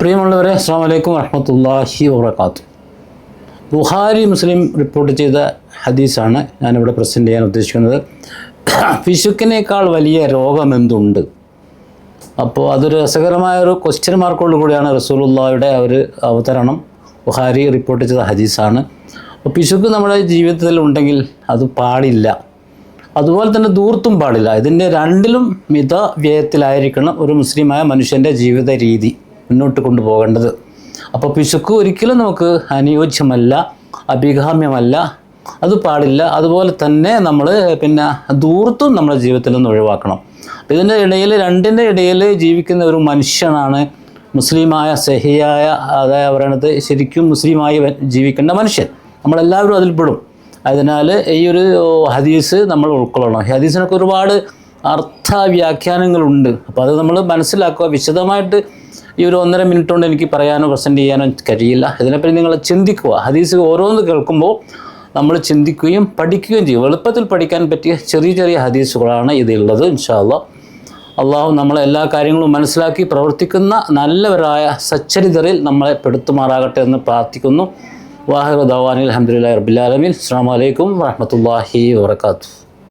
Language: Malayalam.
പ്രിയമുള്ളവരെ, അസ്സലാമു അലൈക്കും വറഹ്മത്തുള്ളാഹി വബറകാതുഹു. ബുഖാരി മുസ്ലിം റിപ്പോർട്ട് ചെയ്ത ഹദീസാണ് ഞാനിവിടെ പ്രസൻറ്റ് ചെയ്യാൻ ഉദ്ദേശിക്കുന്നത്. പിശുക്കിനേക്കാൾ വലിയ രോഗമെന്തുണ്ട്? അപ്പോൾ അതൊരു രസകരമായൊരു ക്വസ്റ്റ്യൻ മാർക്കോട് കൂടിയാണ് റസൂലുള്ളാഹിയുടെ ഒരു അവതരണം. ബുഖാരി റിപ്പോർട്ട് ചെയ്ത ഹദീസാണ്. അപ്പോൾ പിശുക്ക് നമ്മുടെ ജീവിതത്തിൽ ഉണ്ടെങ്കിൽ അത് പാടില്ല, അതുപോലെ തന്നെ ദൂർത്തും പാടില്ല. ഇതിൻ്റെ രണ്ടിലും മിതവ്യയത്തിലായിരിക്കണം ഒരു മുസ്ലിമായ മനുഷ്യൻ്റെ ജീവിത രീതി മുന്നോട്ട് കൊണ്ടുപോകേണ്ടത്. അപ്പോൾ പിശുക്ക് ഒരിക്കലും നമുക്ക് അനുയോജ്യമല്ല, അഭികാമ്യമല്ല, അത് പാടില്ല. അതുപോലെ തന്നെ നമ്മൾ ദൂർത്തും നമ്മുടെ ജീവിതത്തിൽ നിന്ന് ഒഴിവാക്കണം. ഇതിൻ്റെ ഇടയിൽ, രണ്ടിൻ്റെ ഇടയിൽ ജീവിക്കുന്ന ഒരു മനുഷ്യനാണ് മുസ്ലിമായ സഹിയായ, അതായത് പറയണത് ശരിക്കും മുസ്ലിമായി ജീവിക്കേണ്ട മനുഷ്യൻ. നമ്മളെല്ലാവരും അതിൽ പെടും. അതിനാൽ ഈ ഒരു ഹദീസ് നമ്മൾ ഉൾക്കൊള്ളണം. ഹദീസിനൊക്കെ ഒരുപാട് അർത്ഥവ്യാഖ്യാനങ്ങളുണ്ട്. അപ്പോൾ അത് നമ്മൾ മനസ്സിലാക്കുക. വിശദമായിട്ട് ഈ ഒരു 1.5 മിനിറ്റ് കൊണ്ട് എനിക്ക് പറയാനോ പ്രസൻറ്റ് ചെയ്യാനോ കഴിയില്ല. ഇതിനെപ്പറ്റി നിങ്ങൾ ചിന്തിക്കുക. ഹദീസ് ഓരോന്ന് കേൾക്കുമ്പോൾ നമ്മൾ ചിന്തിക്കുകയും പഠിക്കുകയും ചെയ്യും. എളുപ്പത്തിൽ പഠിക്കാൻ പറ്റിയ ചെറിയ ചെറിയ ഹദീസുകളാണ് ഇതിലുള്ളത്. ഇൻഷാ അല്ലാഹ് അള്ളാഹു നമ്മളെ എല്ലാ കാര്യങ്ങളും മനസ്സിലാക്കി പ്രവർത്തിക്കുന്ന നല്ലവരായ സച്ചരിതരിൽ നമ്മളെ പെടുത്തുമാറാകട്ടെ എന്ന് പ്രാർത്ഥിക്കുന്നു. വാഹിറു ദഅ്വാനിൽ അൽഹംദുലില്ലാഹി റബ്ബിൽ ആലമീൻ. അസ്സലാമു അലൈക്കും വറഹ്മത്തുള്ളാഹി വബറകാതുഹു.